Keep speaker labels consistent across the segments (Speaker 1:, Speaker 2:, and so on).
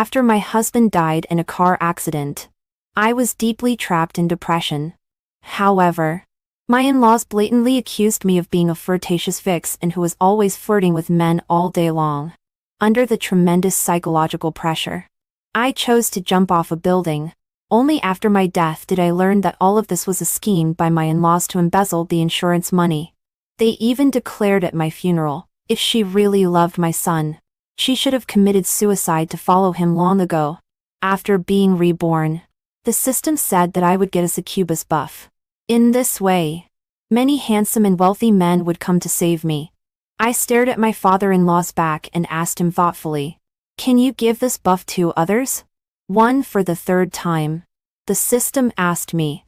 Speaker 1: After my husband died in a car accident, I was deeply trapped in depression. However, my in-laws blatantly accused me of being a flirtatious vixen who was always flirting with men all day long. Under the tremendous psychological pressure, I chose to jump off a building. Only after my death did I learn that all of this was a scheme by my in-laws to embezzle the insurance money. They even declared at my funeral, if she really loved my son, she should have committed suicide to follow him long ago. After being reborn, the system said that I would get a succubus buff. In this way, many handsome and wealthy men would come to save me. I stared at my father-in-law's back and asked him thoughtfully, "Can you give this buff to others?" One for the third time. The system asked me,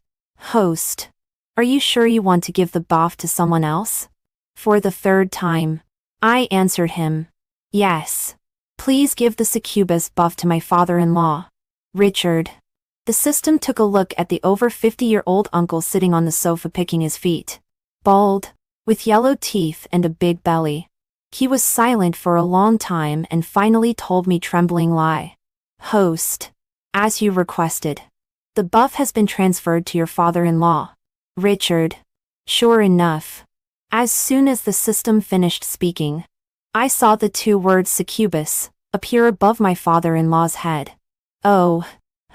Speaker 1: "Host, are you sure you want to give the buff to someone else?" For the third time, I answered him, "Yes. Please give the succubus buff to my father-in-law, Richard." The system took a look at the over 50-year-old uncle sitting on the sofa picking his feet. Bald, with yellow teeth and a big belly. He was silent for a long time and finally told me trembling lie. "Host, as you requested, the buff has been transferred to your father-in-law, Richard." Sure enough, as soon as the system finished speaking, I saw the two words succubus appear above my father-in-law's head. "Oh,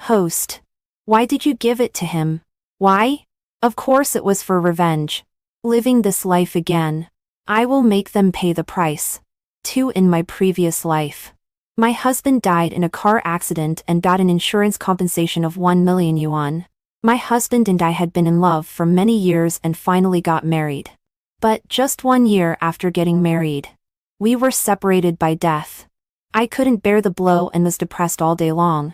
Speaker 1: host, why did you give it to him?" "Why? Of course it was for revenge. Living this life again, I will make them pay the price. Too, in my previous life, my husband died in a car accident and got an insurance compensation of 1 million yuan. My husband and I had been in love for many years and finally got married. But just 1 year after getting married, we were separated by death. I couldn't bear the blow and was depressed all day long.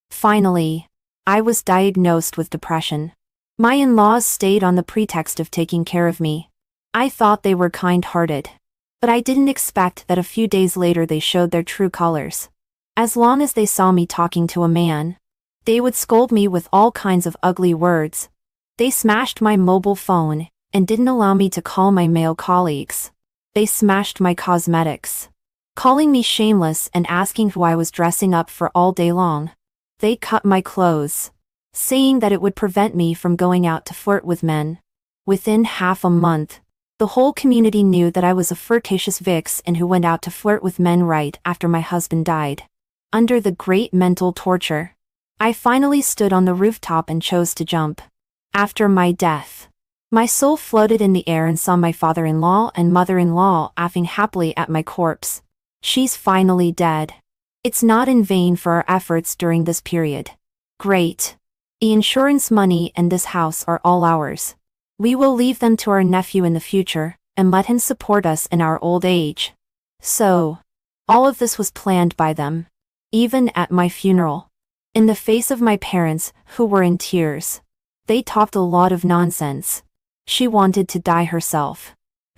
Speaker 1: Finally, I was diagnosed with depression. My in-laws stayed on the pretext of taking care of me. I thought they were kind-hearted, but I didn't expect that a few days later they showed their true colors. As long as they saw me talking to a man, they would scold me with all kinds of ugly words. They smashed my mobile phone and didn't allow me to call my male colleagues. They smashed my cosmetics, calling me shameless and asking who I was dressing up for all day long. They cut my clothes, saying that it would prevent me from going out to flirt with men. Within half a month, the whole community knew that I was a flirtatious vixen who went out to flirt with men right after my husband died. Under the great mental torture, I finally stood on the rooftop and chose to jump. After my death, my soul floated in the air and saw my father-in-law and mother-in-law laughing happily at my corpse. She's finally dead. It's not in vain for our efforts during this period. Great. The insurance money and this house are all ours. We will leave them to our nephew in the future, and let him support us in our old age. So, all of this was planned by them. Even at my funeral, in the face of my parents, who were in tears, they talked a lot of nonsense. She wanted to die herself.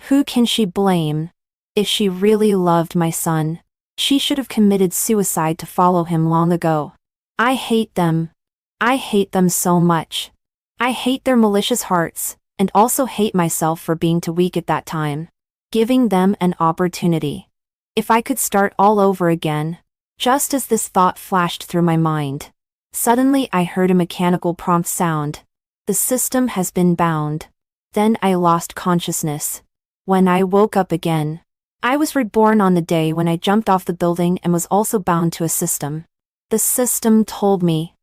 Speaker 1: Who can she blame? If she really loved my son, she should have committed suicide to follow him long ago. I hate them. I hate them so much. I hate their malicious hearts, and also hate myself for being too weak at that time. Giving them an opportunity. If I could start all over again. Just as this thought flashed through my mind, suddenly I heard a mechanical prompt sound. The system has been bound. Then I lost consciousness. When I woke up again, I was reborn on the day when I jumped off the building and was also bound to a system. The system told me,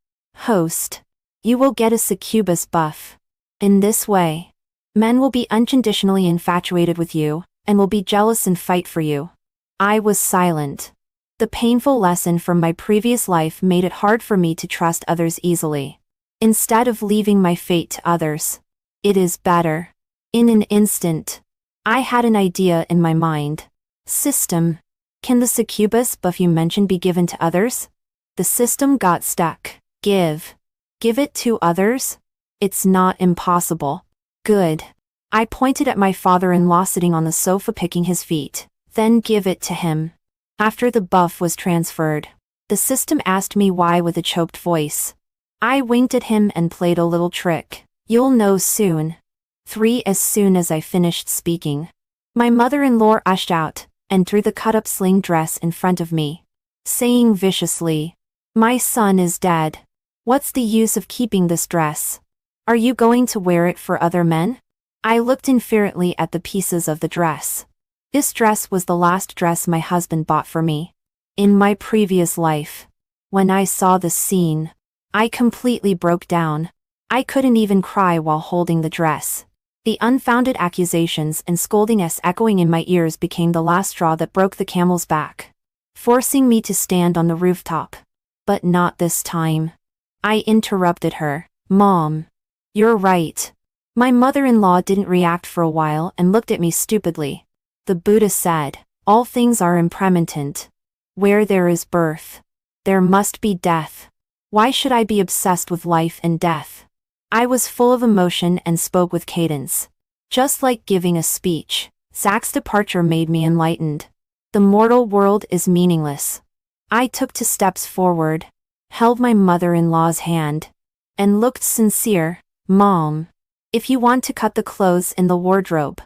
Speaker 1: "Host, you will get a succubus buff. In this way, men will be unconditionally infatuated with you, and will be jealous and fight for you." I was silent. The painful lesson from my previous life made it hard for me to trust others easily. Instead of leaving my fate to others, it is better. In an instant, I had an idea in my mind. System, can the succubus buff you mentioned be given to others? The system got stuck. Give it to others? It's not impossible. Good. I pointed at my father-in-law sitting on the sofa picking his feet. Then give it to him. After the buff was transferred, the system asked me why with a choked voice. I winked at him and played a little trick. You'll know soon. 3. As soon as I finished speaking, my mother-in-law rushed out and threw the cut-up sling dress in front of me, saying viciously, My son is dead. What's the use of keeping this dress? Are you going to wear it for other men? I looked inferently at the pieces of the dress. This dress was the last dress my husband bought for me. In my previous life. When I saw this scene, I completely broke down. I couldn't even cry while holding the dress. The unfounded accusations and scoldings echoing in my ears became the last straw that broke the camel's back, forcing me to stand on the rooftop. But not this time. I interrupted her. Mom. You're right. My mother-in-law didn't react for a while and looked at me stupidly. The Buddha said, all things are impermanent. Where there is birth, there must be death. Why should I be obsessed with life and death? I was full of emotion and spoke with cadence. Just like giving a speech, Zach's departure made me enlightened. The mortal world is meaningless. I took 2 steps forward, held my mother-in-law's hand, and looked sincere. Mom, if you want to cut the clothes in the wardrobe,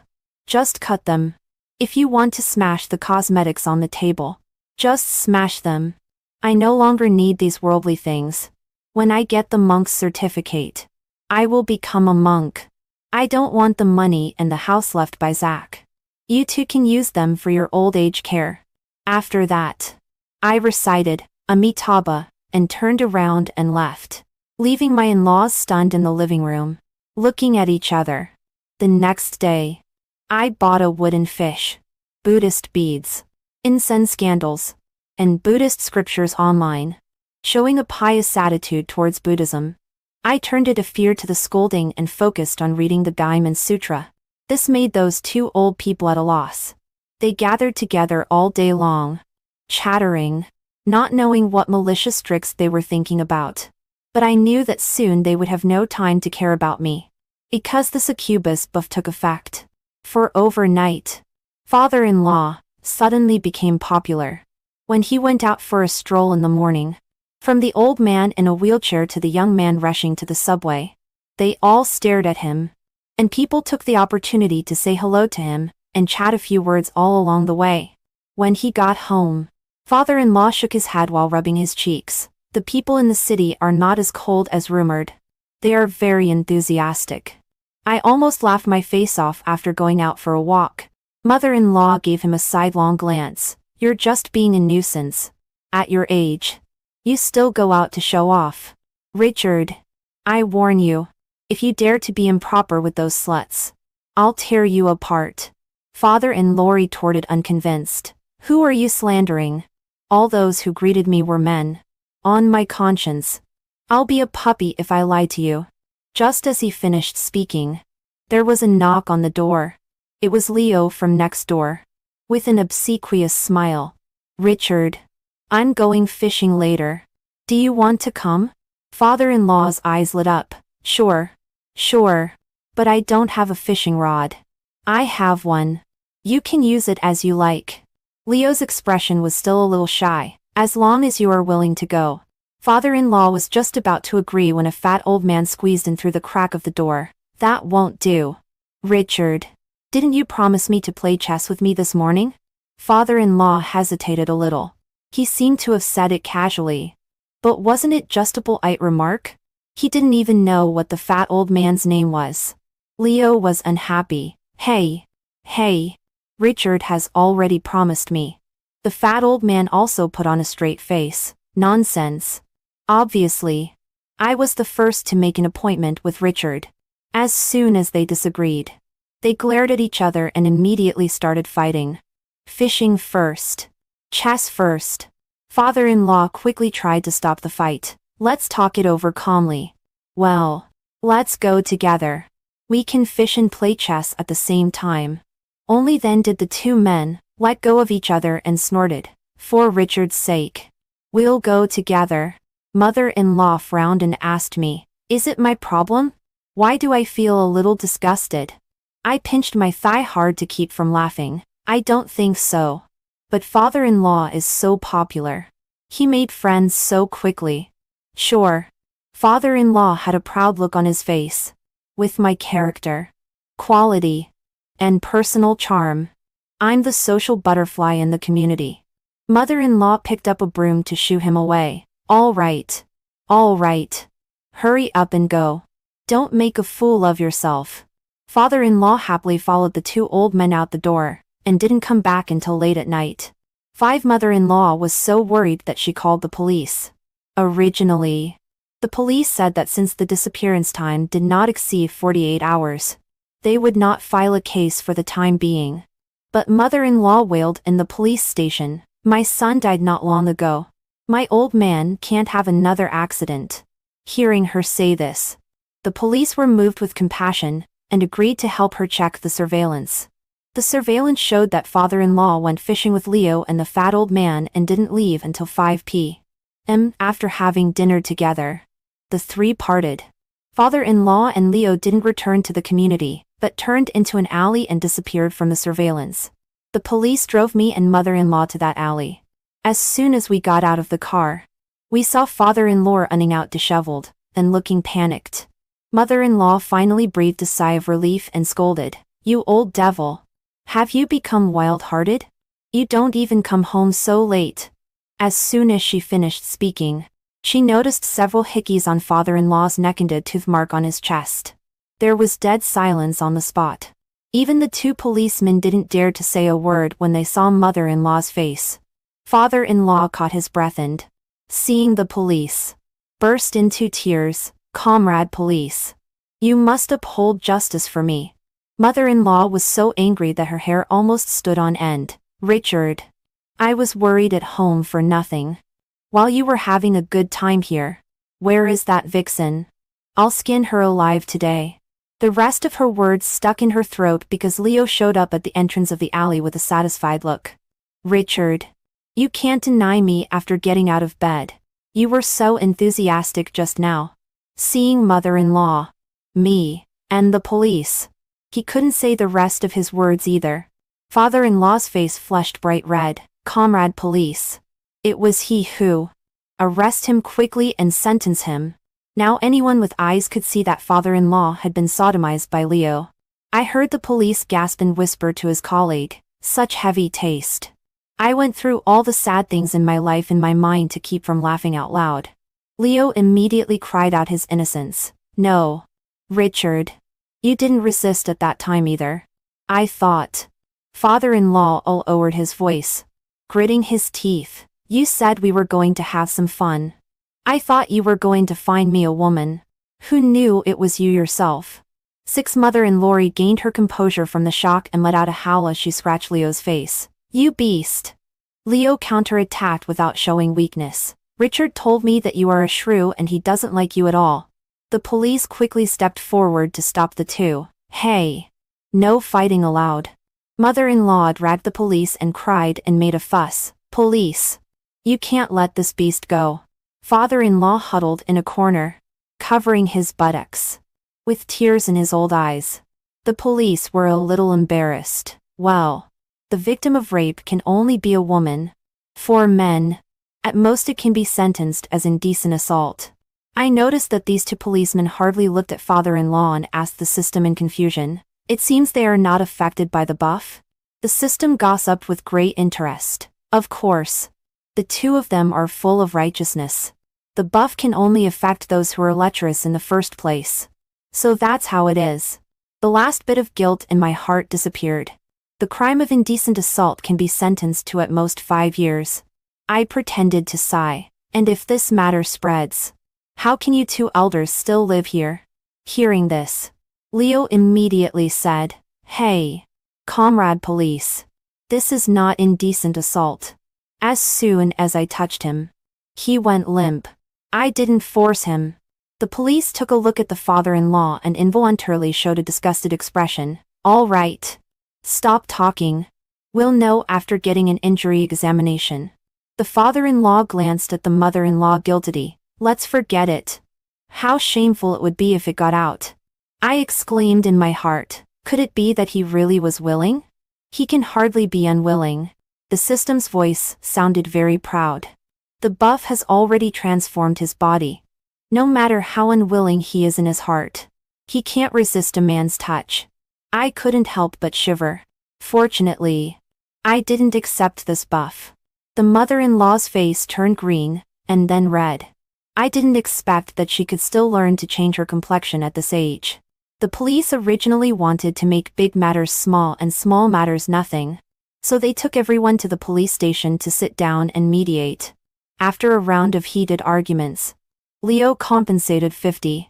Speaker 1: just cut them. If you want to smash the cosmetics on the table, just smash them. I no longer need these worldly things. When I get the monk's certificate, I will become a monk. I don't want the money and the house left by Zach. You two can use them for your old age care. After that, I recited Amitabha and turned around and left, leaving my in-laws stunned in the living room, looking at each other. The next day, I bought a wooden fish, Buddhist beads, incense candles, and Buddhist scriptures online, showing a pious attitude towards Buddhism. I turned a deaf ear to the scolding and focused on reading the Diamond Sutra. This made those 2 old people at a loss. They gathered together all day long, chattering, not knowing what malicious tricks they were thinking about. But I knew that soon they would have no time to care about me, because the succubus buff took effect. For overnight, father-in-law suddenly became popular. When he went out for a stroll in the morning, from the old man in a wheelchair to the young man rushing to the subway, they all stared at him, and people took the opportunity to say hello to him and chat a few words all along the way. When he got home, father-in-law shook his head while rubbing his cheeks. The people in the city are not as cold as rumored. They are very enthusiastic. I almost laughed my face off after going out for a walk. Mother-in-law gave him a sidelong glance. You're just being a nuisance. At your age, you still go out to show off. Richard, I warn you, if you dare to be improper with those sluts, I'll tear you apart. Father-in-law retorted unconvinced. Who are you slandering? All those who greeted me were men. On my conscience. I'll be a puppy if I lie to you. Just as he finished speaking, there was a knock on the door. It was Leo from next door. With an obsequious smile. Richard, I'm going fishing later. Do you want to come? Father-in-law's eyes lit up. Sure. But I don't have a fishing rod. I have one. You can use it as you like. Leo's expression was still a little shy. As long as you are willing to go. Father-in-law was just about to agree when a fat old man squeezed in through the crack of the door. That won't do. Richard, didn't you promise me to play chess with me this morning? Father-in-law hesitated a little. He seemed to have said it casually. But wasn't it just a polite remark? He didn't even know what the fat old man's name was. Leo was unhappy. Hey. Richard has already promised me. The fat old man also put on a straight face. Nonsense. Obviously. I was the first to make an appointment with Richard. As soon as they disagreed, they glared at each other and immediately started fighting. Fishing first. Chess first. Father-in-law quickly tried to stop the fight. Let's talk it over calmly. Well, let's go together. We can fish and play chess at the same time. Only then did the 2 men let go of each other and snorted. For Richard's sake. We'll go together. Mother-in-law frowned and asked me, is it my problem? Why do I feel a little disgusted? I pinched my thigh hard to keep from laughing. I don't think so. But father-in-law is so popular. He made friends so quickly. Sure. Father-in-law had a proud look on his face. With my character, quality, and personal charm, I'm the social butterfly in the community. Mother-in-law picked up a broom to shoo him away. All right. All right. Hurry up and go. Don't make a fool of yourself. Father-in-law happily followed the two old men out the door, and didn't come back until late at night. Mother-in-law was so worried that she called the police. Originally, the police said that since the disappearance time did not exceed 48 hours, they would not file a case for the time being. But mother-in-law wailed in the police station, "My son died not long ago. My old man can't have another accident." Hearing her say this, the police were moved with compassion, and agreed to help her check the surveillance. The surveillance showed that father-in-law went fishing with Leo and the fat old man and didn't leave until 5 p.m. After having dinner together, the three parted. Father-in-law and Leo didn't return to the community, but turned into an alley and disappeared from the surveillance. The police drove me and mother-in-law to that alley. As soon as we got out of the car, we saw father-in-law running out disheveled, and looking panicked. Mother-in-law finally breathed a sigh of relief and scolded, "You old devil. Have you become wild-hearted? You don't even come home so late." As soon as she finished speaking, she noticed several hickeys on father-in-law's neck and a tooth mark on his chest. There was dead silence on the spot. Even the two policemen didn't dare to say a word when they saw mother-in-law's face. Father-in-law caught his breath and, seeing the police, burst into tears. "Comrade police, you must uphold justice for me." Mother-in-law was so angry that her hair almost stood on end. "Richard, I was worried at home for nothing. While you were having a good time here. Where is that vixen? I'll skin her alive today." The rest of her words stuck in her throat because Leo showed up at the entrance of the alley with a satisfied look. "Richard, you can't deny me after getting out of bed. You were so enthusiastic just now. Seeing mother-in-law, me, and the police." He couldn't say the rest of his words either. Father-in-law's face flushed bright red. "Comrade police. It was he who. Arrest him quickly and sentence him." Now anyone with eyes could see that father-in-law had been sodomized by Leo. I heard the police gasp and whisper to his colleague, "Such heavy taste." I went through all the sad things in my life in my mind to keep from laughing out loud. Leo immediately cried out his innocence. "No. Richard. You didn't resist at that time either. I thought." Father-in-law lowered his voice, gritting his teeth. "You said we were going to have some fun. I thought you were going to find me a woman. Who knew it was you yourself?" Mother-in-law regained her composure from the shock and let out a howl as she scratched Leo's face. "You beast." Leo counterattacked without showing weakness. "Richard told me that you are a shrew and he doesn't like you at all." The police quickly stepped forward to stop the two. "Hey. No fighting allowed." Mother-in-law dragged the police and cried and made a fuss. "Police. You can't let this beast go." Father-in-law huddled in a corner, covering his buttocks, with tears in his old eyes. The police were a little embarrassed. Well, the victim of rape can only be a woman. For men, at most it can be sentenced as indecent assault. I noticed that these two policemen hardly looked at father-in-law and asked the system in confusion. "It seems they are not affected by the buff?" The system gossiped with great interest. "Of course. The two of them are full of righteousness. The buff can only affect those who are lecherous in the first place. So that's how it is." The last bit of guilt in my heart disappeared. The crime of indecent assault can be sentenced to at most 5 years. I pretended to sigh. "And if this matter spreads, how can you two elders still live here?" Hearing this, Leo immediately said, "Hey, comrade police. This is not indecent assault." As soon as I touched him, he went limp. I didn't force him. The police took a look at the father-in-law and involuntarily showed a disgusted expression. "All right. Stop talking. We'll know after getting an injury examination." The father-in-law glanced at the mother-in-law guiltily. "Let's forget it. How shameful it would be if it got out." I exclaimed in my heart, could it be that he really was willing? He can hardly be unwilling. The system's voice sounded very proud. The buff has already transformed his body. No matter how unwilling he is in his heart, he can't resist a man's touch. I couldn't help but shiver. Fortunately, I didn't accept this buff. The mother-in-law's face turned green, and then red. I didn't expect that she could still learn to change her complexion at this age. The police originally wanted to make big matters small and small matters nothing. So they took everyone to the police station to sit down and mediate. After a round of heated arguments, Leo compensated 50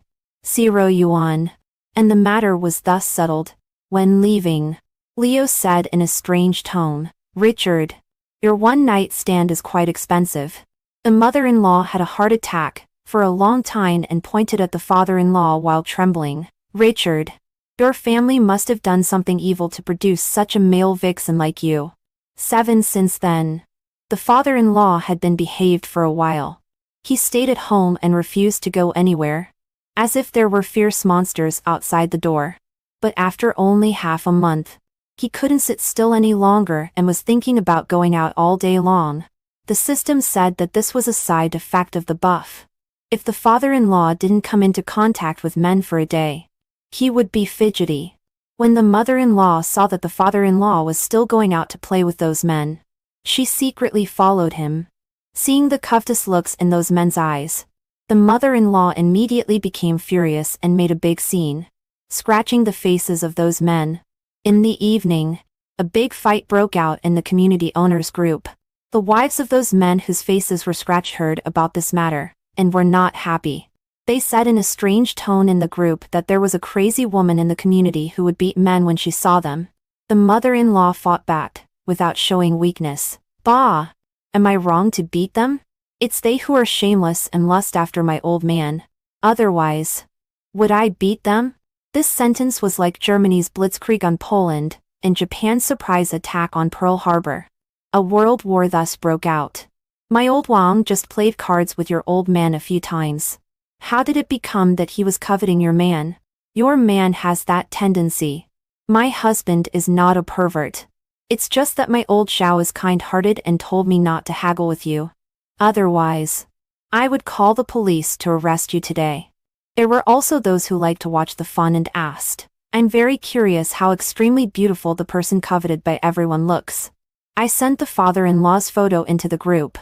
Speaker 1: yuan, and the matter was thus settled. When leaving, Leo said in a strange tone, "Richard, your one-night stand is quite expensive." The mother-in-law had a heart attack for a long time and pointed at the father-in-law while trembling. "Richard, your family must have done something evil to produce such a male vixen like you." Since then, the father-in-law had been behaved for a while. He stayed at home and refused to go anywhere, as if there were fierce monsters outside the door. But after only half a month, he couldn't sit still any longer and was thinking about going out all day long. The system said that this was a side effect of the buff. If the father-in-law didn't come into contact with men for a day, he would be fidgety. When the mother-in-law saw that the father-in-law was still going out to play with those men, she secretly followed him. Seeing the covetous looks in those men's eyes, the mother-in-law immediately became furious and made a big scene, scratching the faces of those men. In the evening, a big fight broke out in the community owners group. The wives of those men whose faces were scratched heard about this matter, and were not happy. They said in a strange tone in the group that there was a crazy woman in the community who would beat men when she saw them. The mother-in-law fought back, without showing weakness. "Bah! Am I wrong to beat them? It's they who are shameless and lust after my old man. Otherwise, would I beat them?" This sentence was like Germany's blitzkrieg on Poland, and Japan's surprise attack on Pearl Harbor. A world war thus broke out. "My old Wang just played cards with your old man a few times. How did it become that he was coveting your man? Your man has that tendency. My husband is not a pervert. It's just that my old Xiao is kind-hearted and told me not to haggle with you. Otherwise, I would call the police to arrest you today." There were also those who liked to watch the fun and asked, "I'm very curious how extremely beautiful the person coveted by everyone looks." I sent the father-in-law's photo into the group,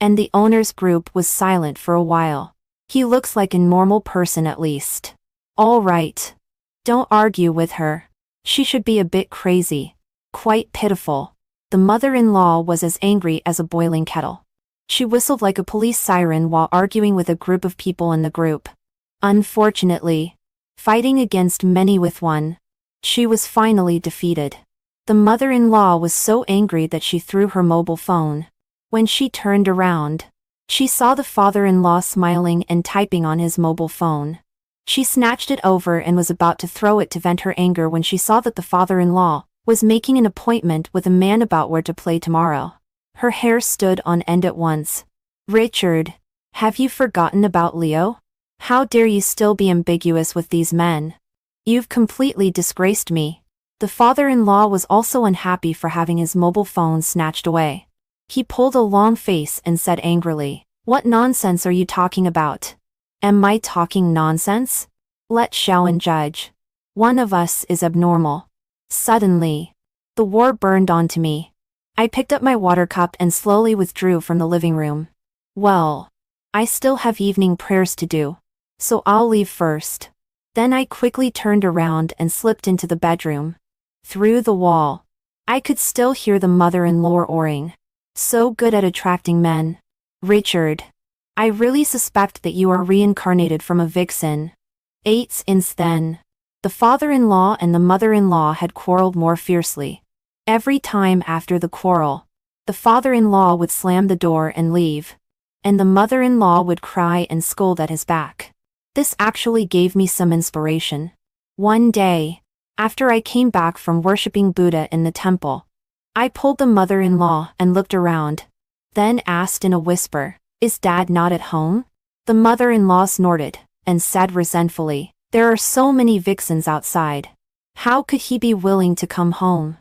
Speaker 1: and the owner's group was silent for a while. "He looks like a normal person at least." "All right. Don't argue with her. She should be a bit crazy. Quite pitiful." The mother-in-law was as angry as a boiling kettle. She whistled like a police siren while arguing with a group of people in the group. Unfortunately, fighting against many with one, she was finally defeated. The mother-in-law was so angry that she threw her mobile phone. When she turned around, she saw the father-in-law smiling and typing on his mobile phone. She snatched it over and was about to throw it to vent her anger when she saw that the father-in-law was making an appointment with a man about where to play tomorrow. Her hair stood on end at once. "Richard, have you forgotten about Leo? How dare you still be ambiguous with these men? You've completely disgraced me." The father-in-law was also unhappy for having his mobile phone snatched away. He pulled a long face and said angrily, "What nonsense are you talking about? Am I talking nonsense? Let Xiaoan judge. One of us is abnormal." Suddenly, the war burned onto me. I picked up my water cup and slowly withdrew from the living room. Well, I still have evening prayers to do, so I'll leave first. Then I quickly turned around and slipped into the bedroom. Through the wall, I could still hear the mother-in-law oaring. "So good at attracting men. Richard, I really suspect that you are reincarnated from a vixen." Since then, the father-in-law and the mother-in-law had quarreled more fiercely. Every time after the quarrel, the father-in-law would slam the door and leave, and the mother-in-law would cry and scold at his back. This actually gave me some inspiration. One day, after I came back from worshipping Buddha in the temple, I pulled the mother-in-law and looked around, then asked in a whisper, "Is Dad not at home?" The mother-in-law snorted and said resentfully, "There are so many vixens outside. How could he be willing to come home?"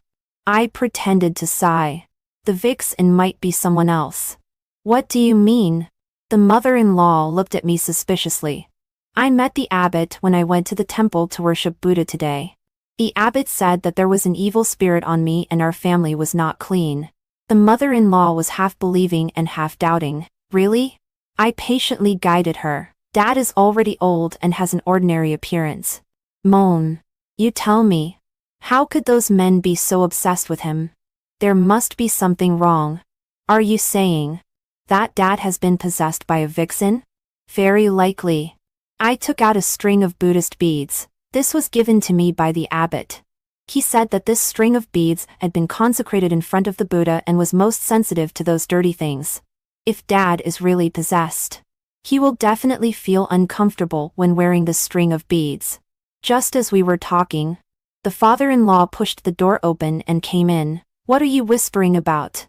Speaker 1: I pretended to sigh. "The vixen might be someone else." "What do you mean?" The mother-in-law looked at me suspiciously. "I met the abbot when I went to the temple to worship Buddha today. The abbot said that there was an evil spirit on me and our family was not clean." The mother-in-law was half believing and half doubting. "Really? I patiently guided her. Dad is already old and has an ordinary appearance. Moan. You tell me. How could those men be so obsessed with him? There must be something wrong. Are you saying that Dad has been possessed by a vixen? Very likely. I took out a string of Buddhist beads. This was given to me by the abbot. He said that this string of beads had been consecrated in front of the Buddha and was most sensitive to those dirty things. If Dad is really possessed, he will definitely feel uncomfortable when wearing this string of beads. Just as we were talking, the father-in-law pushed the door open and came in. What are you whispering about?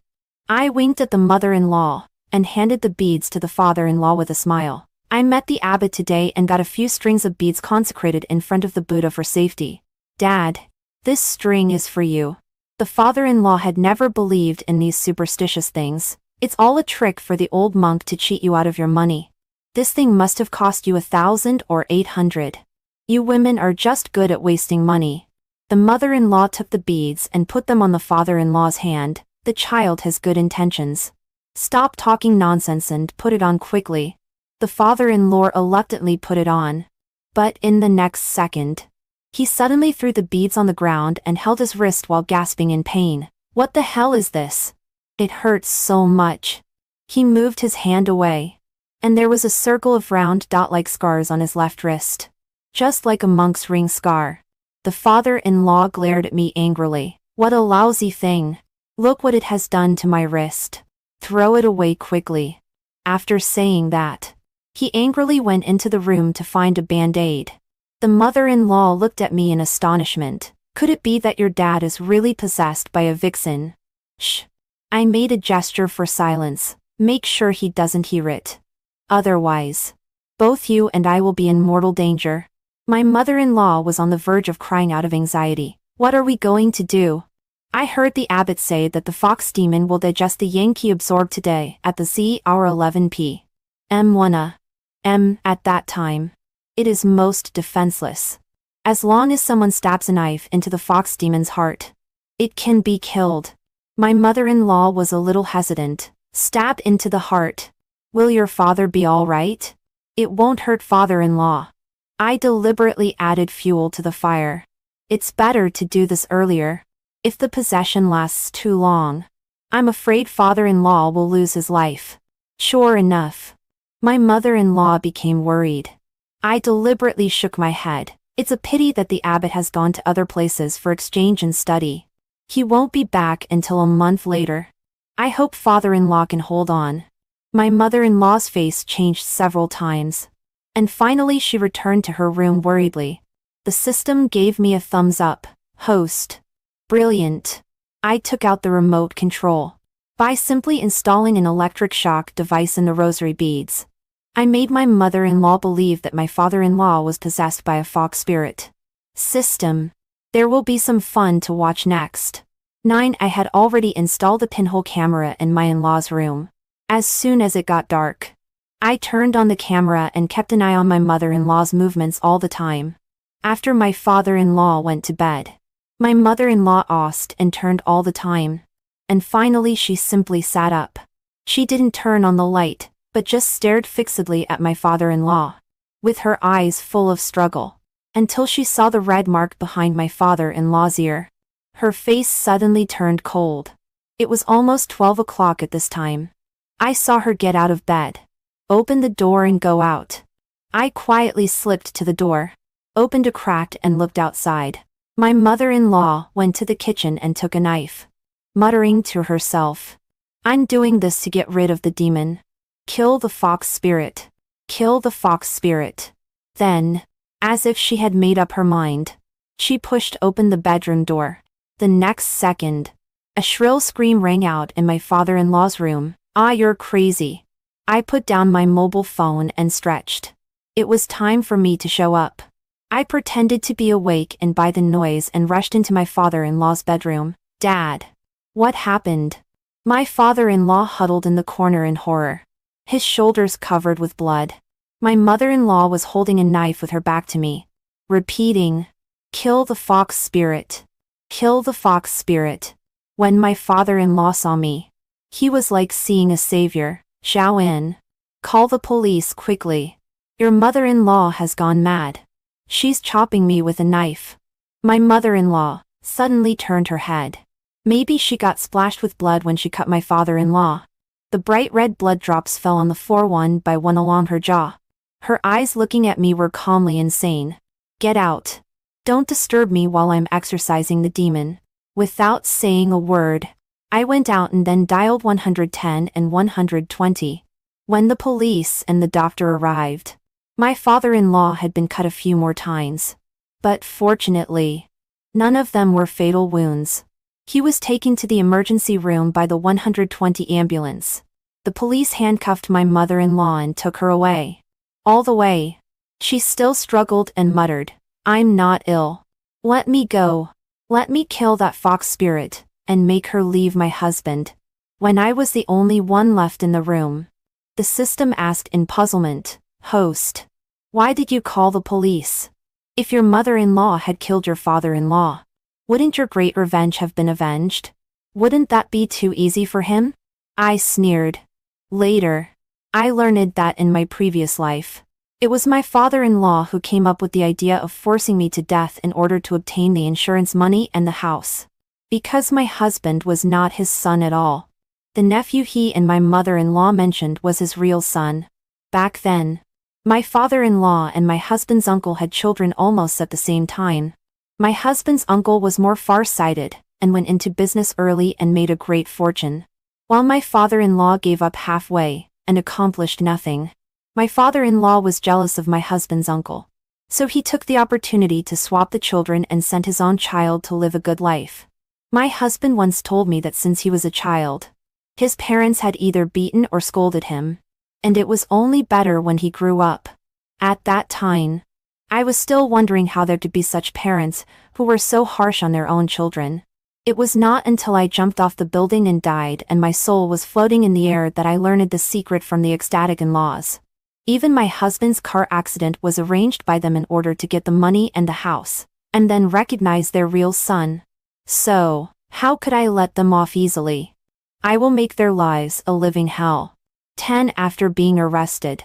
Speaker 1: I winked at the mother-in-law and handed the beads to the father-in-law with a smile. I met the abbot today and got a few strings of beads consecrated in front of the Buddha for safety. Dad, this string is for you. The father-in-law had never believed in these superstitious things. It's all a trick for the old monk to cheat you out of your money. This thing must have cost you 1,000 or 800. You women are just good at wasting money. The mother-in-law took the beads and put them on the father-in-law's hand. The child has good intentions. Stop talking nonsense and put it on quickly. The father-in-law reluctantly put it on. But in the next second, he suddenly threw the beads on the ground and held his wrist while gasping in pain. What the hell is this? It hurts so much. He moved his hand away, and there was a circle of round dot-like scars on his left wrist. Just like a monk's ring scar. The father-in-law glared at me angrily. What a lousy thing. Look what it has done to my wrist. Throw it away quickly. After saying that, he angrily went into the room to find a band-aid. The mother-in-law looked at me in astonishment. Could it be that your dad is really possessed by a vixen? Shh. I made a gesture for silence. Make sure he doesn't hear it. Otherwise, both you and I will be in mortal danger. My mother-in-law was on the verge of crying out of anxiety. What are we going to do? I heard the abbot say that the fox demon will digest the Yankee absorbed today at the hour 11 p.m. At that time, it is most defenseless. As long as someone stabs a knife into the fox demon's heart, it can be killed. My mother-in-law was a little hesitant. Stab into the heart. Will your father be all right? It won't hurt, father-in-law. I deliberately added fuel to the fire. It's better to do this earlier. If the possession lasts too long, I'm afraid father-in-law will lose his life. Sure enough, my mother-in-law became worried. I deliberately shook my head. It's a pity that the abbot has gone to other places for exchange and study. He won't be back until a month later. I hope father-in-law can hold on. My mother-in-law's face changed several times, and finally she returned to her room worriedly. The system gave me a thumbs up. Host. Brilliant. I took out the remote control. By simply installing an electric shock device in the rosary beads, I made my mother-in-law believe that my father-in-law was possessed by a fox spirit. System. There will be some fun to watch next. 9. I had already installed a pinhole camera in my in-law's room. As soon as it got dark, I turned on the camera and kept an eye on my mother-in-law's movements all the time. After my father-in-law went to bed, my mother-in-law tossed and turned all the time. And finally she simply sat up. She didn't turn on the light, but just stared fixedly at my father-in-law, with her eyes full of struggle, until she saw the red mark behind my father-in-law's ear. Her face suddenly turned cold. It was almost 12 o'clock at this time. I saw her get out of bed, open the door and go out. I quietly slipped to the door, opened a crack and looked outside. My mother-in-law went to the kitchen and took a knife, muttering to herself, I'm doing this to get rid of the demon. Kill the fox spirit. Kill the fox spirit. Then, as if she had made up her mind, she pushed open the bedroom door. The next second, a shrill scream rang out in my father-in-law's room. Ah, you're crazy. I put down my mobile phone and stretched. It was time for me to show up. I pretended to be awake and by the noise and rushed into my father-in-law's bedroom. Dad. What happened? My father-in-law huddled in the corner in horror, his shoulders covered with blood. My mother-in-law was holding a knife with her back to me, repeating, Kill the fox spirit. Kill the fox spirit. When my father-in-law saw me, he was like seeing a savior. Xiao In. Call the police quickly. Your mother-in-law has gone mad. She's chopping me with a knife. My mother-in-law suddenly turned her head. Maybe she got splashed with blood when she cut my father-in-law. The bright red blood drops fell on the floor one by one along her jaw. Her eyes looking at me were calmly insane. Get out. Don't disturb me while I'm exorcising the demon. Without saying a word, I went out and then dialed 110 and 120. When the police and the doctor arrived, my father-in-law had been cut a few more times. But fortunately, none of them were fatal wounds. He was taken to the emergency room by the 120 ambulance. The police handcuffed my mother-in-law and took her away. All the way, she still struggled and muttered, "I'm not ill. Let me go. Let me kill that fox spirit, and make her leave my husband." When I was the only one left in the room, the system asked in puzzlement, "Host, why did you call the police? If your mother-in-law had killed your father-in-law, wouldn't your great revenge have been avenged? Wouldn't that be too easy for him?" I sneered. Later, I learned that in my previous life, it was my father-in-law who came up with the idea of forcing me to death in order to obtain the insurance money and the house. Because my husband was not his son at all. The nephew he and my mother-in-law mentioned was his real son. Back then, my father-in-law and my husband's uncle had children almost at the same time. My husband's uncle was more far-sighted, and went into business early and made a great fortune, while my father-in-law gave up halfway, and accomplished nothing. My father-in-law was jealous of my husband's uncle, so he took the opportunity to swap the children and sent his own child to live a good life. My husband once told me that since he was a child, his parents had either beaten or scolded him, and it was only better when he grew up. At that time, I was still wondering how there could be such parents who were so harsh on their own children. It was not until I jumped off the building and died and my soul was floating in the air that I learned the secret from the ecstatic in-laws. Even my husband's car accident was arranged by them in order to get the money and the house, and then recognize their real son. So, how could I let them off easily? I will make their lives a living hell. 10 After being arrested,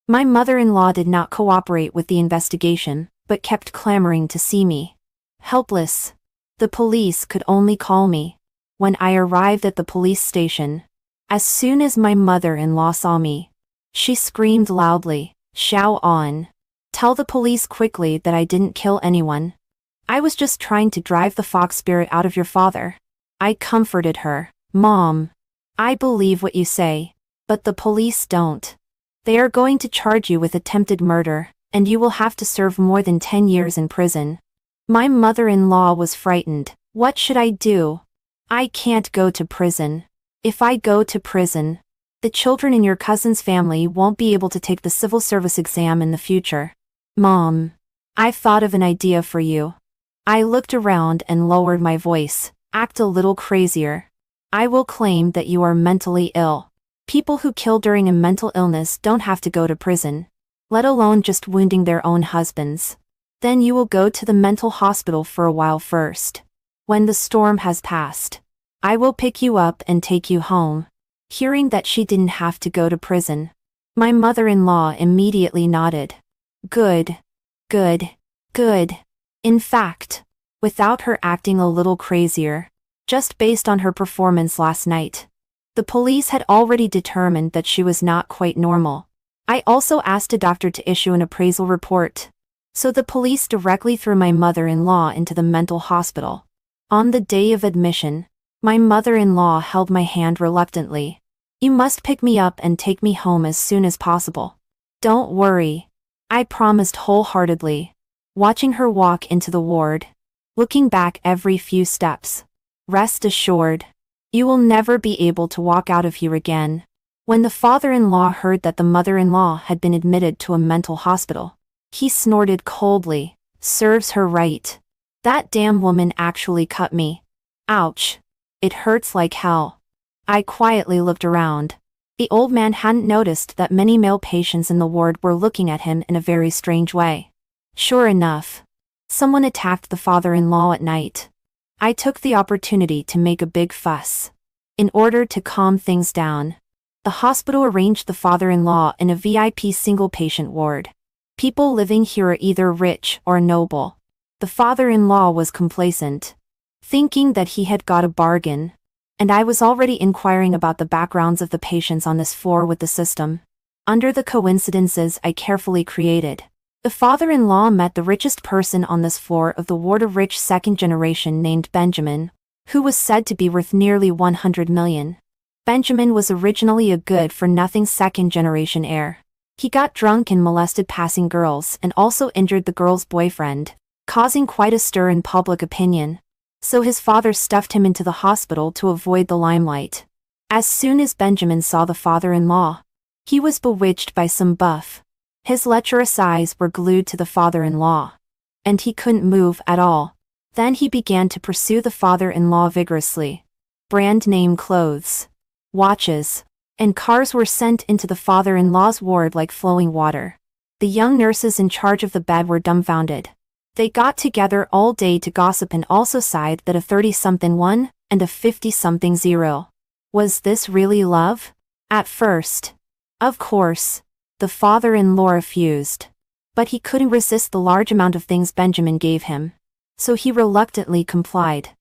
Speaker 1: my mother-in-law did not cooperate with the investigation, but kept clamoring to see me. Helpless, the police could only call me. When I arrived at the police station, as soon as my mother-in-law saw me, she screamed loudly, "Shout on. Tell the police quickly that I didn't kill anyone. I was just trying to drive the fox spirit out of your father." I comforted her, "Mom, I believe what you say, but the police don't. They are going to charge you with attempted murder, and you will have to serve more than 10 years in prison." My mother-in-law was frightened. What should I do? I can't go to prison. If I go to prison, the children in your cousin's family won't be able to take the civil service exam in the future. Mom, I've thought of an idea for you. I looked around and lowered my voice. Act a little crazier. I will claim that you are mentally ill. People who kill during a mental illness don't have to go to prison, let alone just wounding their own husbands. Then you will go to the mental hospital for a while first. When the storm has passed, I will pick you up and take you home. Hearing that she didn't have to go to prison, my mother-in-law immediately nodded. Good. Good. Good. In fact, without her acting a little crazier, just based on her performance last night, the police had already determined that she was not quite normal. I also asked a doctor to issue an appraisal report. So the police directly threw my mother-in-law into the mental hospital. On the day of admission, my mother-in-law held my hand reluctantly. "You must pick me up and take me home as soon as possible." "Don't worry," I promised wholeheartedly, watching her walk into the ward, looking back every few steps. "Rest assured, you will never be able to walk out of here again." When the father-in-law heard that the mother-in-law had been admitted to a mental hospital, he snorted coldly. "Serves her right. That damn woman actually cut me. Ouch. It hurts like hell." I quietly looked around. The old man hadn't noticed that many male patients in the ward were looking at him in a very strange way. Sure enough, someone attacked the father-in-law at night. I took the opportunity to make a big fuss. In order to calm things down, The hospital arranged the father-in-law in a VIP single-patient ward. People living here are either rich or noble. The father-in-law was complacent, thinking that he had got a bargain. And I was already inquiring about the backgrounds of the patients on this floor with the system. Under the coincidences I carefully created, the father-in-law met the richest person on this floor of the ward, a rich second generation named Benjamin, who was said to be worth nearly 100 million. Benjamin was originally a good-for-nothing second-generation heir. He got drunk and molested passing girls and also injured the girl's boyfriend, causing quite a stir in public opinion. So his father stuffed him into the hospital to avoid the limelight. As soon as Benjamin saw the father-in-law, he was bewitched by some buff. His lecherous eyes were glued to the father-in-law, and he couldn't move at all. Then he began to pursue the father-in-law vigorously. Brand name clothes, watches, and cars were sent into the father-in-law's ward like flowing water. The young nurses in charge of the bed were dumbfounded. They got together all day to gossip and also sighed that a 30-something won and a 50-something zero. Was this really love? At first, of course, the father-in-law refused. But he couldn't resist the large amount of things Benjamin gave him. So he reluctantly complied.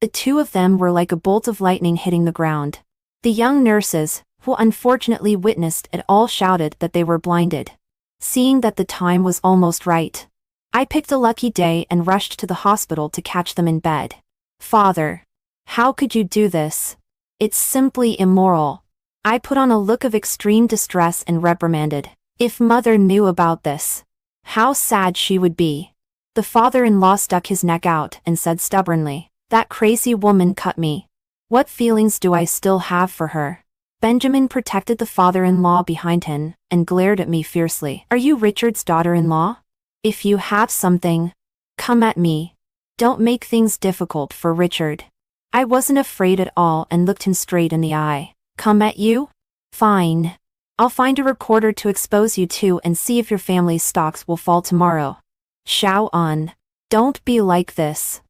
Speaker 1: The two of them were like a bolt of lightning hitting the ground. The young nurses, who unfortunately witnessed it all, shouted that they were blinded. Seeing that the time was almost right, I picked a lucky day and rushed to the hospital to catch them in bed. Father, how could you do this? It's simply immoral. I put on a look of extreme distress and reprimanded. If mother knew about this, how sad she would be. The father-in-law stuck his neck out and said stubbornly, "That crazy woman cut me. What feelings do I still have for her?" Benjamin protected the father-in-law behind him and glared at me fiercely. "Are you Richard's daughter-in-law? If you have something, come at me. Don't make things difficult for Richard." I wasn't afraid at all and looked him straight in the eye. "Come at you? Fine. I'll find a recorder to expose you to and see if your family's stocks will fall tomorrow. Shao on. Don't be like this."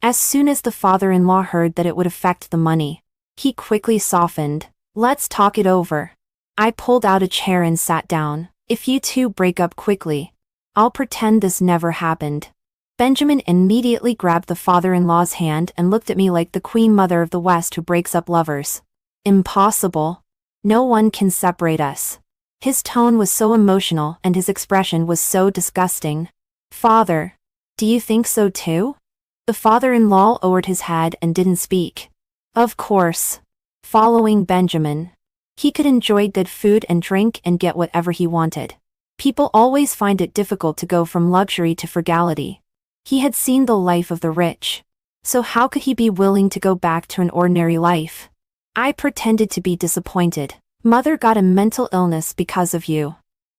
Speaker 1: As soon as the father-in-law heard that it would affect the money, he quickly softened. "Let's talk it over." I pulled out a chair and sat down. "If you two break up quickly, I'll pretend this never happened." Benjamin immediately grabbed the father-in-law's hand and looked at me like the Queen Mother of the West who breaks up lovers. "Impossible. No one can separate us." His tone was so emotional and his expression was so disgusting. "Father, do you think so too?" The father-in-law lowered his head and didn't speak. Of course. Following Benjamin, he could enjoy good food and drink and get whatever he wanted. People always find it difficult to go from luxury to frugality. He had seen the life of the rich. So how could he be willing to go back to an ordinary life? I pretended to be disappointed. "Mother got a mental illness because of you.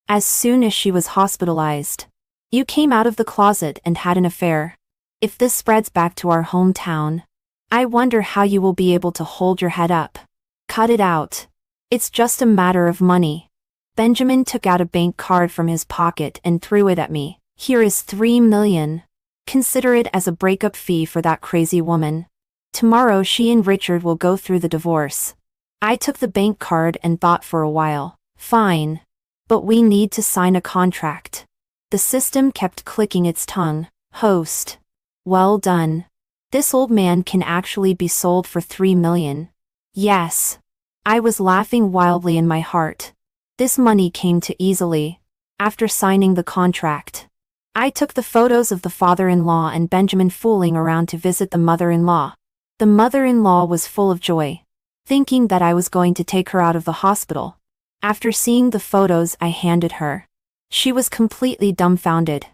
Speaker 1: As soon as she was hospitalized, you came out of the closet and had an affair. If this spreads back to our hometown, I wonder how you will be able to hold your head up. Cut it out. It's just a matter of money." Benjamin took out a bank card from his pocket and threw it at me. "Here is 3 million. Consider it as a breakup fee for that crazy woman. Tomorrow she and Richard will go through the divorce." I took the bank card and thought for a while. "Fine. But we need to sign a contract." The system kept clicking its tongue. "Host. Well done. This old man can actually be sold for 3 million. Yes." I was laughing wildly in my heart. This money came too easily. After signing the contract, I took the photos of the father-in-law and Benjamin fooling around to visit the mother-in-law. The mother-in-law was full of joy, thinking that I was going to take her out of the hospital. After seeing the photos I handed her, she was completely dumbfounded.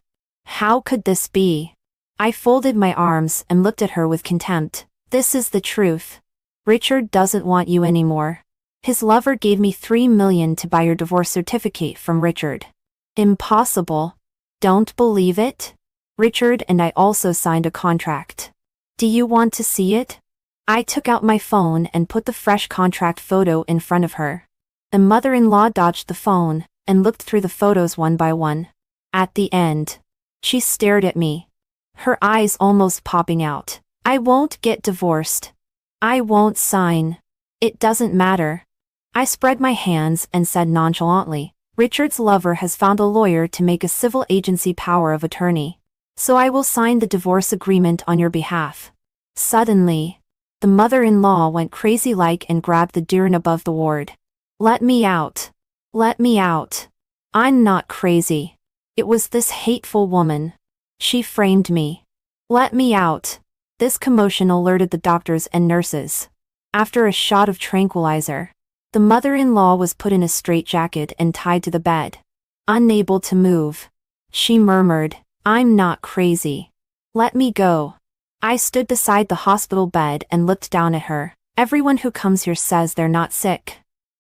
Speaker 1: How could this be? I folded my arms and looked at her with contempt. "This is the truth. Richard doesn't want you anymore. His lover gave me 3 million to buy your divorce certificate from Richard." "Impossible. Don't believe it?" "Richard and I also signed a contract. Do you want to see it?" I took out my phone and put the fresh contract photo in front of her. The mother-in-law dodged the phone and looked through the photos one by one. At the end, she stared at me, her eyes almost popping out. "I won't get divorced. I won't sign. It doesn't matter. I spread my hands and said nonchalantly, Richard's lover has found a lawyer to make a civil agency power of attorney. So I will sign the divorce agreement on your behalf. Suddenly, the mother-in-law went crazy-like and grabbed the Duran above the ward. Let me out. Let me out. I'm not crazy. It was this hateful woman. She framed me. Let me out. This commotion alerted the doctors and nurses. After a shot of tranquilizer, the mother-in-law was put in a straitjacket and tied to the bed. Unable to move, she murmured, I'm not crazy. Let me go. I stood beside the hospital bed and looked down at her. Everyone who comes here says they're not sick.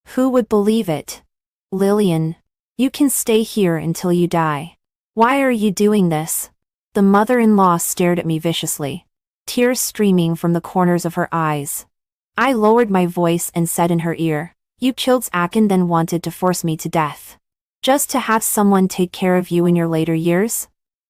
Speaker 1: Who would believe it? Lillian, you can stay here until you die. Why are you doing this? The mother-in-law stared at me viciously, tears streaming from the corners of her eyes. I lowered my voice and said in her ear, You killed Zach and then wanted to force me to death. Just to have someone take care of you in your later years?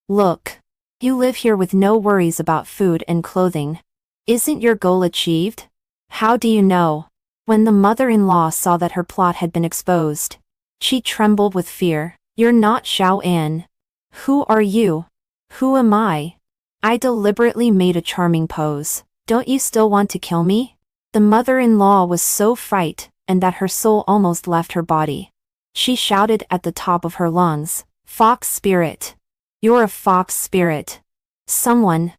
Speaker 1: Look, you live here with no worries about food and clothing. Isn't your goal achieved? How do you know? When the mother-in-law saw that her plot had been exposed, she trembled with fear. You're not Xiao-An. Who are you? Who am I? I deliberately made a charming pose. Don't you still want to kill me? The mother-in-law was so frightened and that her soul almost left her body. She shouted at the top of her lungs, Fox spirit. You're a fox spirit. Someone.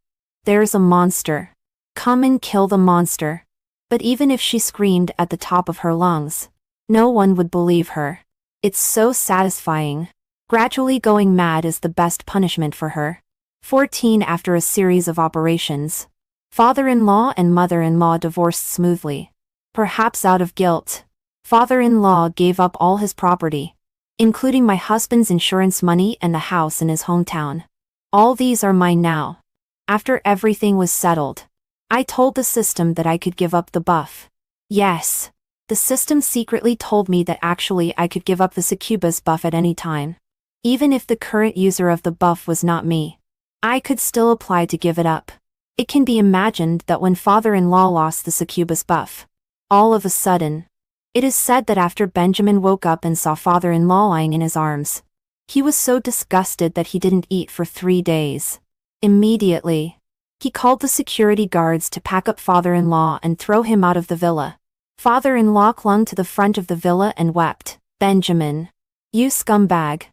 Speaker 1: There's a monster. Come and kill the monster. But even if she screamed at the top of her lungs, no one would believe her. It's so satisfying. Gradually going mad is the best punishment for her. 14 After a series of operations, father-in-law and mother-in-law divorced smoothly. Perhaps out of guilt, father-in-law gave up all his property, including my husband's insurance money and the house in his hometown. All these are mine now. After everything was settled, I told the system that I could give up the buff. Yes, the system secretly told me that actually I could give up the succubus buff at any time. Even if the current user of the buff was not me, I could still apply to give it up. It can be imagined that when father-in-law lost the succubus buff, all of a sudden, it is said that after Benjamin woke up and saw father-in-law lying in his arms, he was so disgusted that he didn't eat for 3 days. Immediately, he called the security guards to pack up father-in-law and throw him out of the villa. Father-in-law clung to the front of the villa and wept. Benjamin, you scumbag.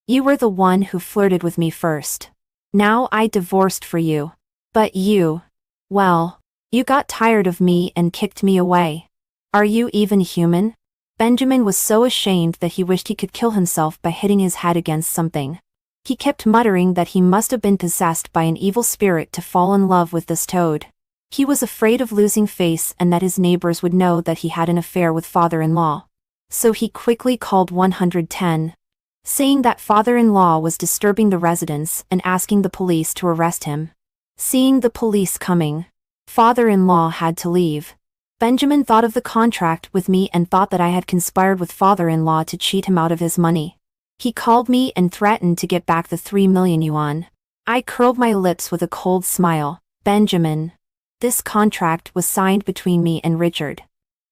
Speaker 1: You were the one who flirted with me first. Now I divorced for you. But you, well, you got tired of me and kicked me away. Are you even human? Benjamin was so ashamed that he wished he could kill himself by hitting his head against something. He kept muttering that he must have been possessed by an evil spirit to fall in love with this toad. He was afraid of losing face and that his neighbors would know that he had an affair with father-in-law. So he quickly called 110, saying that father-in-law was disturbing the residence and asking the police to arrest him. Seeing the police coming, father-in-law had to leave. Benjamin thought of the contract with me and thought that I had conspired with father-in-law to cheat him out of his money. He called me and threatened to get back the 3 million yuan. I curled my lips with a cold smile. Benjamin, this contract was signed between me and Richard.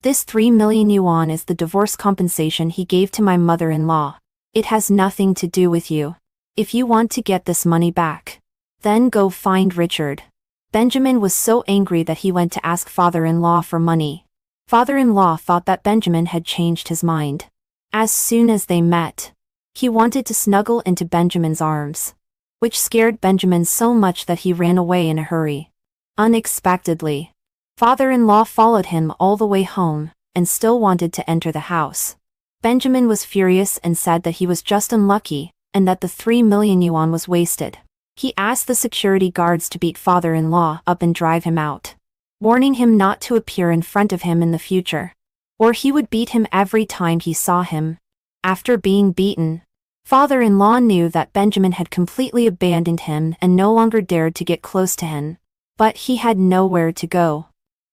Speaker 1: This 3 million yuan is the divorce compensation he gave to my mother-in-law. It has nothing to do with you. If you want to get this money back, then go find Richard. Benjamin was so angry that he went to ask father-in-law for money. Father-in-law thought that Benjamin had changed his mind. As soon as they met, he wanted to snuggle into Benjamin's arms, which scared Benjamin so much that he ran away in a hurry. Unexpectedly, father-in-law followed him all the way home, and still wanted to enter the house. Benjamin was furious and said that he was just unlucky, and that the 3 million yuan was wasted. He asked the security guards to beat father-in-law up and drive him out, warning him not to appear in front of him in the future, or he would beat him every time he saw him. After being beaten, father-in-law knew that Benjamin had completely abandoned him and no longer dared to get close to him. But he had nowhere to go.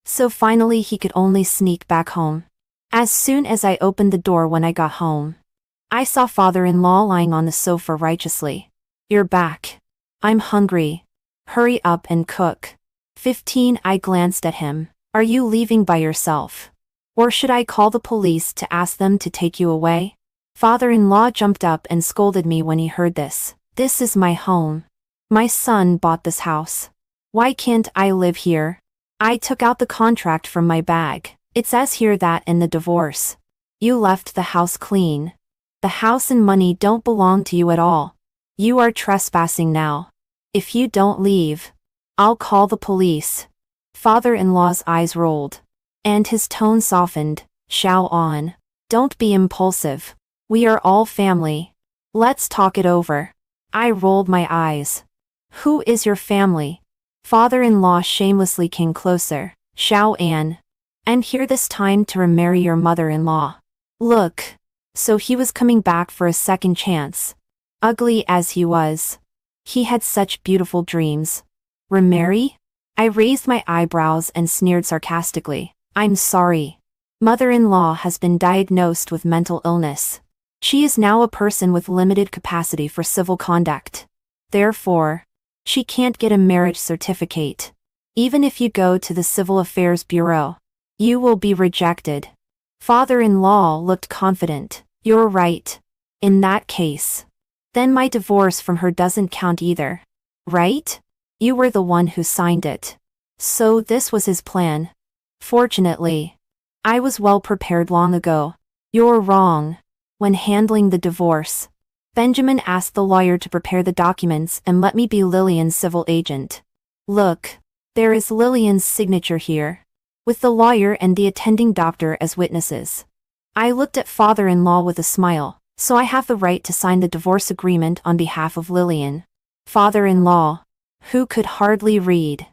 Speaker 1: So finally he could only sneak back home. As soon as I opened the door when I got home, I saw father-in-law lying on the sofa righteously. You're back. I'm hungry. Hurry up and cook. 15 I glanced at him. Are you leaving by yourself? Or should I call the police to ask them to take you away? Father-in-law jumped up and scolded me when he heard this. This is my home. My son bought this house. Why can't I live here? I took out the contract from my bag. It says here that in the divorce, you left the house clean. The house and money don't belong to you at all. You are trespassing now. If you don't leave, I'll call the police. Father-in-law's eyes rolled, and his tone softened. Xiao An, don't be impulsive. We are all family. Let's talk it over. I rolled my eyes. Who is your family? Father-in-law shamelessly came closer. Xiao An. And here this time to remarry your mother-in-law. Look. So he was coming back for a second chance. Ugly as he was, he had such beautiful dreams. Remarry? I raised my eyebrows and sneered sarcastically. I'm sorry. Mother-in-law has been diagnosed with mental illness. She is now a person with limited capacity for civil conduct. Therefore, she can't get a marriage certificate. Even if you go to the Civil Affairs Bureau, you will be rejected. Father-in-law looked confident. You're right. In that case, then my divorce from her doesn't count either. Right? You were the one who signed it. So this was his plan. Fortunately, I was well prepared long ago. You're wrong. When handling the divorce, Benjamin asked the lawyer to prepare the documents and let me be Lillian's civil agent. Look, there is Lillian's signature here, with the lawyer and the attending doctor as witnesses. I looked at father-in-law with a smile. So I have the right to sign the divorce agreement on behalf of Lillian. Father-in-law, who could hardly read,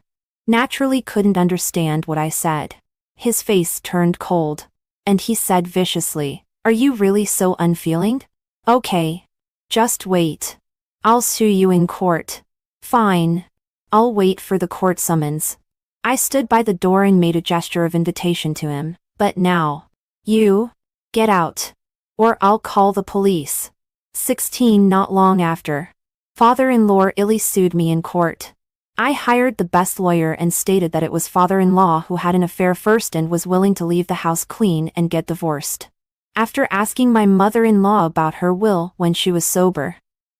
Speaker 1: naturally couldn't understand what I said. His face turned cold, and he said viciously, "Are you really so unfeeling? Okay. Just wait. I'll sue you in court." Fine. I'll wait for the court summons. I stood by the door and made a gesture of invitation to him. But now, you, get out. Or I'll call the police. 16 Not long after, father-in-law illy sued me in court. I hired the best lawyer and stated that it was father-in-law who had an affair first and was willing to leave the house clean and get divorced. After asking my mother-in-law about her will when she was sober,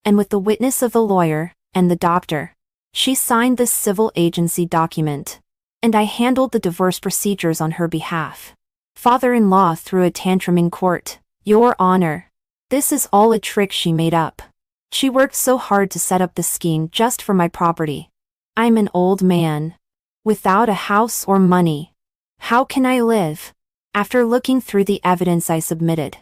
Speaker 1: and with the witness of the lawyer and the doctor, she signed this civil agency document, and I handled the divorce procedures on her behalf. Father-in-law threw a tantrum in court. Your Honor, this is all a trick she made up. She worked so hard to set up this scheme just for my property. I'm an old man, without a house or money. How can I live? After looking through the evidence I submitted,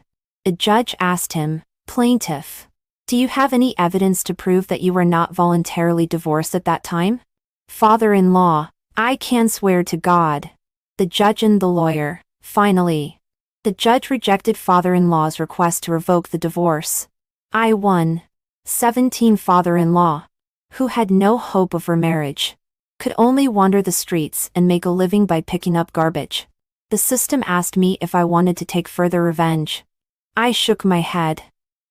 Speaker 1: a judge asked him, Plaintiff, do you have any evidence to prove that you were not voluntarily divorced at that time? Father-in-law, I can swear to God. The judge and the lawyer, finally. The judge rejected father-in-law's request to revoke the divorce. I won. 17 Father-in-law, who had no hope of remarriage, could only wander the streets and make a living by picking up garbage. The system asked me if I wanted to take further revenge. I shook my head.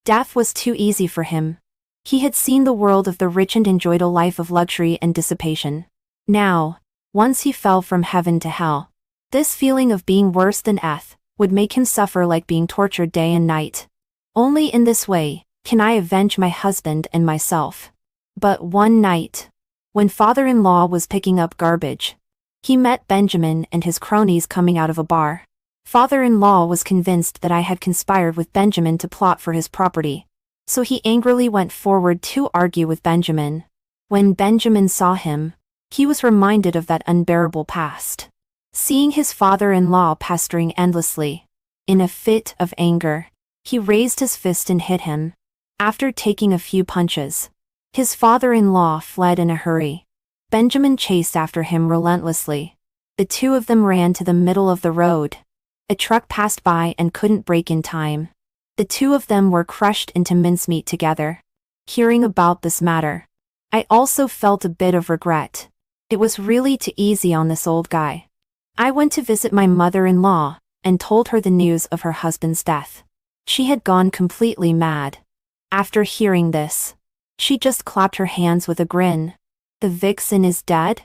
Speaker 1: Death was too easy for him. He had seen the world of the rich and enjoyed a life of luxury and dissipation. Now, once he fell from heaven to hell, this feeling of being worse than death would make him suffer like being tortured day and night. Only in this way can I avenge my husband and myself. But one night, when father-in-law was picking up garbage, he met Benjamin and his cronies coming out of a bar. Father-in-law was convinced that I had conspired with Benjamin to plot for his property, so he angrily went forward to argue with Benjamin. When Benjamin saw him, he was reminded of that unbearable past. Seeing his father-in-law pestering endlessly, in a fit of anger, he raised his fist and hit him. After taking a few punches, his father-in-law fled in a hurry. Benjamin chased after him relentlessly. The two of them ran to the middle of the road. A truck passed by and couldn't brake in time. The two of them were crushed into mincemeat together. Hearing about this matter, I also felt a bit of regret. It was really too easy on this old guy. I went to visit my mother-in-law and told her the news of her husband's death. She had gone completely mad. After hearing this, she just clapped her hands with a grin. The vixen is dead?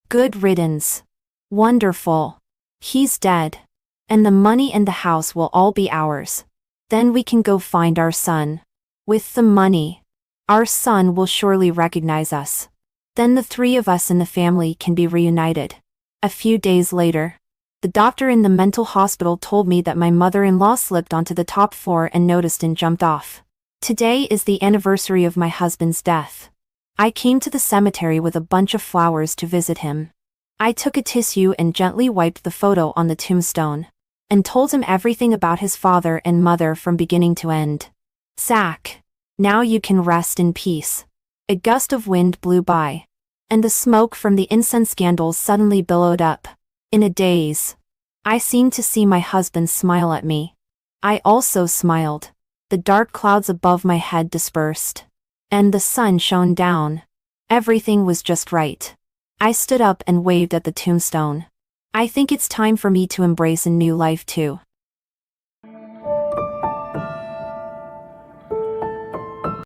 Speaker 1: Good riddance. Wonderful. He's dead. And the money and the house will all be ours. Then we can go find our son. With the money, our son will surely recognize us. Then the three of us in the family can be reunited. A few days later, the doctor in the mental hospital told me that my mother-in-law slipped onto the top floor and noticed and jumped off. Today is the anniversary of my husband's death. I came to the cemetery with a bunch of flowers to visit him. I took a tissue and gently wiped the photo on the tombstone, and told him everything about his father and mother from beginning to end. Zach, now you can rest in peace. A gust of wind blew by, and the smoke from the incense candles suddenly billowed up. In a daze, I seemed to see my husband smile at me. I also smiled. The dark clouds above my head dispersed, and the sun shone down. Everything was just right. I stood up and waved at the tombstone. I think it's time for me to embrace a new life too.